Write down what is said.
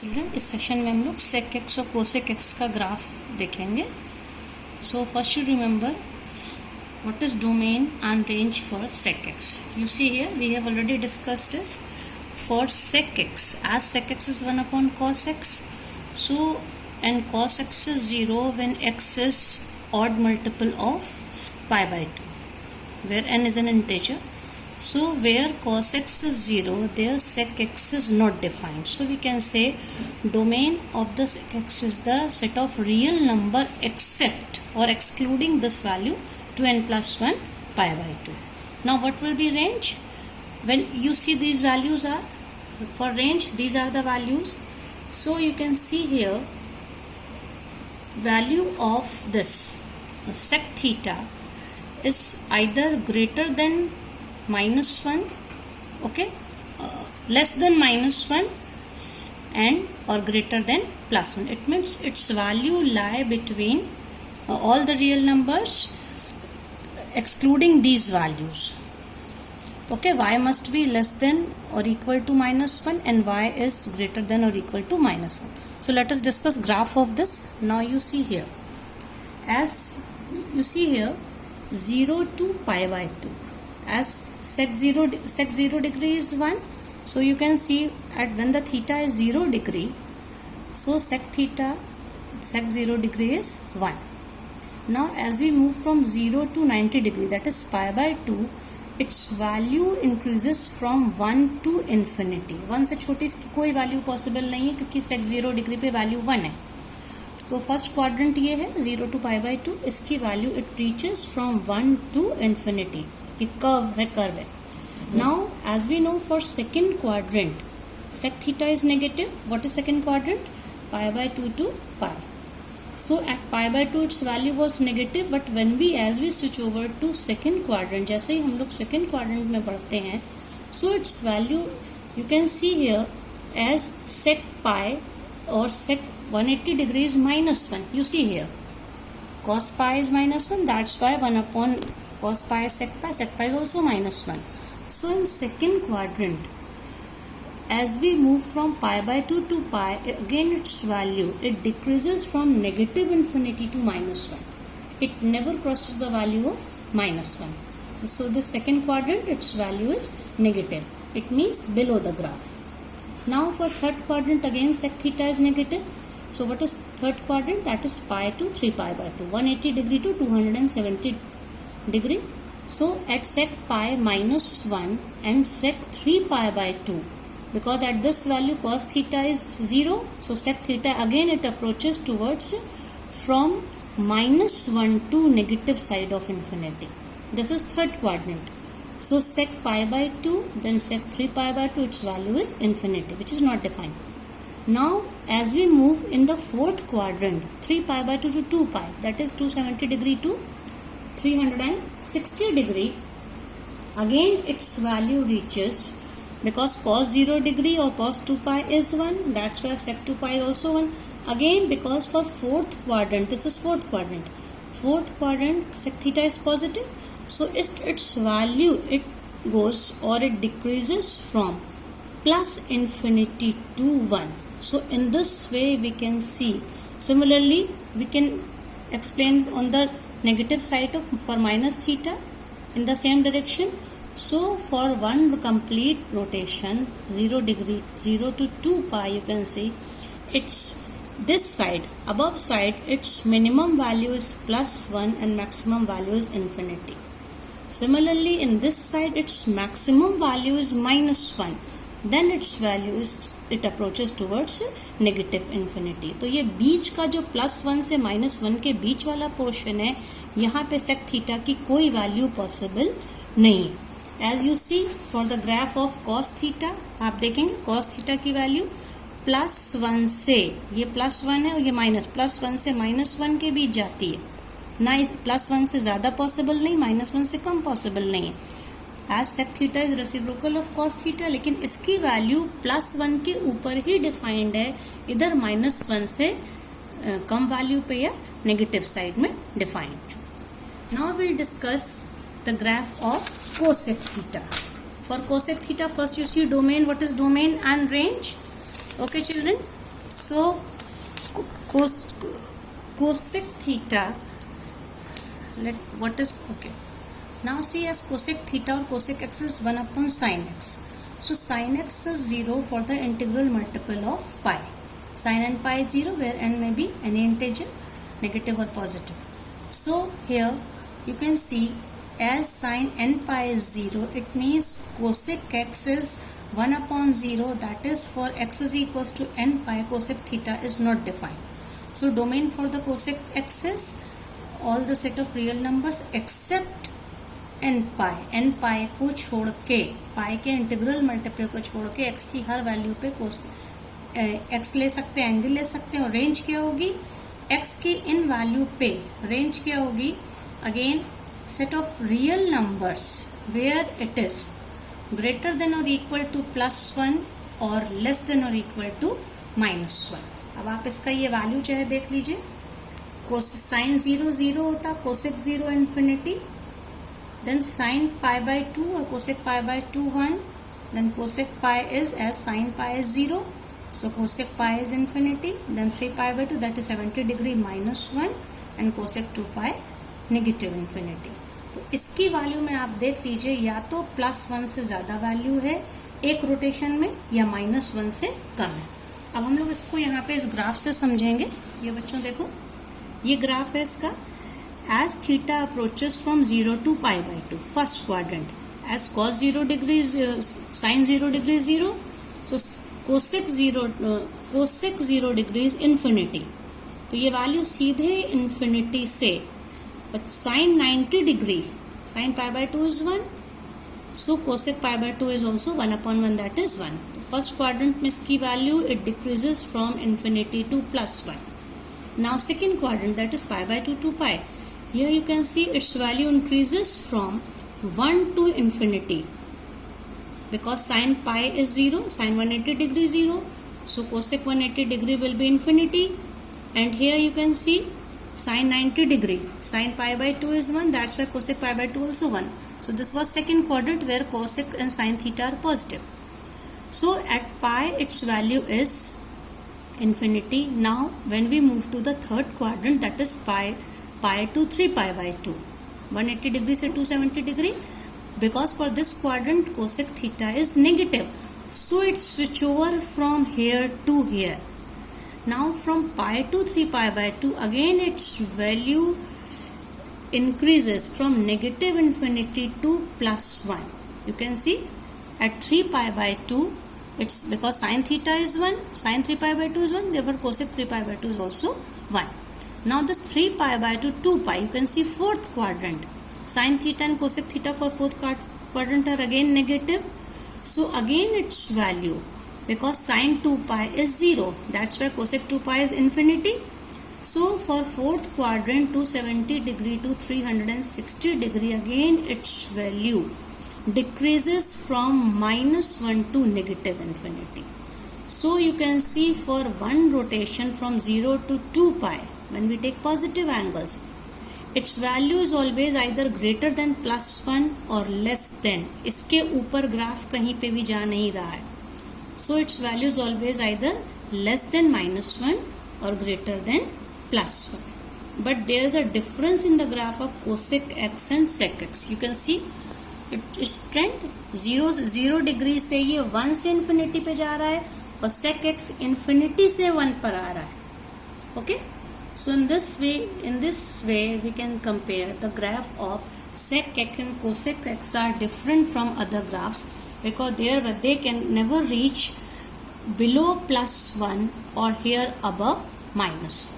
Children, इस session में हम लोग सेक एक्स और कोसेक एक्स का ग्राफ देखेंगे. So first you remember what is domain and range for sec x. You see here we have already discussed this. For sec x, as sec x is 1 upon cos x, so and cos x is 0 when x is odd multiple of pi by 2, where n is an integer. So where cos x is 0, there sec x is not defined. So we can say domain of the sec x is the set of real number except or excluding this value 2n plus 1 pi by 2. Now what will be range? When you see these values are, for range these are the values. So you can see here value of this sec theta is either greater than minus 1, okay, less than minus 1 and or greater than plus 1. It means its value lie between all the real numbers excluding these values. Okay, y must be less than or equal to minus 1 and y is greater than or equal to minus 1. So let us discuss graph of this. Now you see here, as you see here 0 to pi by 2, as sec 0 degree is 1, so you can see at when the theta is 0 degree, so sec 0 degree is 1. Now as we move from 0 to 90 degree, that is pi by 2, its value increases from 1 to infinity. 1 से छोटी इसकी कोई value possible नहीं है क्योंकि sec 0 degree पे value 1 है. तो फर्स्ट क्वाड्रेंट ये है 0 to pi by 2, इसकी value it reaches from 1 to infinity. ये कर्व है. Now as we know for second quadrant sec theta is negative. What is second quadrant? Pi by 2 to pi. So at pi by 2 its value was negative, but when as we switch over to second quadrant, जैसे ही हम लोग second quadrant में बढ़ते हैं, so its value you can see here as sec pi or sec 180 degrees minus 1. You see here cos pi is minus 1, that's why 1 upon cos pi sec pi is also minus 1. So in second quadrant, as we move from pi by 2 to pi, again its value it decreases from negative infinity to minus 1. It never crosses the value of minus 1. So the second quadrant its value is negative. It means below the graph. Now for third quadrant again sec theta is negative. So what is third quadrant? That is pi to 3 pi by 2, 180 degree to 270 degree. So at sec pi minus 1 and sec 3 pi by 2, because at this value cos theta is 0, so sec theta again it approaches towards from minus 1 to negative side of infinity. This is third quadrant. So sec pi by 2, then sec 3 pi by 2, its value is infinity, which is not defined. Now as we move in the fourth quadrant, 3 pi by 2 to 2 pi, that is 270 degree to 360 degree, again its value reaches, because cos 0 degree or cos 2 pi is 1, that's why sec 2 pi is also 1. Again because for fourth quadrant, this is fourth quadrant sec theta is positive, so its value it goes or it decreases from plus infinity to 1. So in this way we can see. Similarly we can explain on the negative side of for minus theta in the same direction. So for one complete rotation 0 degree 0 to 2 pi, you can see it's this side, above side, its minimum value is plus 1 and maximum value is infinity. Similarly in this side its maximum value is minus 1, then its value is it approaches towards negative infinity. तो ये बीच का जो plus 1 से minus 1 के बीच वाला portion है, यहाँ पे sec थीटा की कोई वैल्यू पॉसिबल नहीं. As you see for the graph of cos theta, आप देखेंगे cos theta की वैल्यू plus 1 से, ये plus 1 है और ये minus, plus 1 से minus 1 के बीच जाती है ना. इस plus 1 से ज़्यादा पॉसिबल नहीं, minus 1 से कम पॉसिबल नहीं है. As sec theta is reciprocal of cos theta, लेकिन इसकी वैल्यू plus 1 के ऊपर ही डिफाइंड है, इधर minus 1 से कम वैल्यू पे या नेगेटिव साइड में defined. Now we'll discuss the graph of cosec theta. For cosec theta, first you see domain. What is domain and range? Okay children, So cosec theta, what is okay, now see, as cosec theta or cosec x is 1 upon sin x. So sin x is 0 for the integral multiple of pi. Sin n pi is 0 where n may be any integer, negative or positive. So here you can see, as sin n pi is 0, it means cosec x is 1 upon 0, that is for x is equals to n pi, cosec theta is not defined. So domain for the cosec x is all the set of real numbers except n pi को छोड़ के, पाई के integral multiple को छोड़ के x की हर value पे x ले सकते हैं, एंगल ले सकते हैं, और रेंज क्या होगी, x की इन वैल्यू पे रेंज क्या होगी, again set of real numbers where it is greater than और इक्वल टू +1 और लेस देन और इक्वल टू -1. अब आप इसका ये वैल्यू चाहे देख लीजिए, साइन 0 0 होता, cosec 0 infinity, then sine pi by 2 और cosec pi by 2 1, then cosec pi is as sine pi is 0, so cosec pi is infinity, then 3 pi by 2, that is 70 degree -1, and cosec 2 pi negative infinity. तो इसकी value में आप देख लीजिए, या तो +1 से ज़्यादा वैल्यू है एक रोटेशन में, या -1 से कम है. अब हम लोग इसको यहाँ पे इस ग्राफ से समझेंगे. ये बच्चों देखो, ये ग्राफ है इसका. As theta approaches from 0 to pi by 2, first quadrant, as cos 0 degree sin 0 degree 0, so cosec 0 degree infinity. तो ये वैल्यू सीधे इन्फिनिटी से, sine 90 degree, sine pi by 2 is 1, so cosec pi by 2 is also 1 upon 1, that is 1. तो first quadrant में इसकी value it decreases from infinity to +1. Now second quadrant, that is pi by 2 to pi. Here you can see its value increases from 1 to infinity, because sin pi is 0, sin 180 degree 0, so cosec 180 degree will be infinity. And here you can see sin 90 degree, sin pi by 2 is 1, that's why cosec pi by 2 also 1. So this was second quadrant where cosec and sin theta are positive. So at pi its value is infinity. Now when we move to the third quadrant, that is pi to 3 pi by 2, 180 degree से 270 degree, because for this quadrant cosec theta is negative, so it switch over from here to here. Now from pi to 3 pi by 2, again its value increases from negative infinity to +1. You can see at 3 pi by 2, it's because sin theta is 1, sin 3 pi by 2 is 1, therefore cosec 3 pi by 2 is also 1. Now this 3 pi by 2, 2 pi, you can see fourth quadrant, sin theta and cosec theta for fourth quadrant are again negative, so again its value, because sin 2 pi is 0, that's why cosec 2 pi is infinity. So for fourth quadrant 270 degree to 360 degree, again its value decreases from -1 to negative infinity. So you can see for one rotation from 0 to 2 pi, when we take positive angles, its value is always either greater than +1 or less than. इसके ऊपर graph कहीं पे भी जा नहीं रहा है, so its value is always either less than -1 or greater than +1. But there is a difference in the graph of cosec x and sec x. You can see its trend 0 degree से ये 1 से infinity पे जा रहा है, और sec x infinity से 1 पर आ रहा है. Okay? So in this way we can compare the graph of sec x and cosec x are different from other graphs, because they can never reach below +1 or here above -1.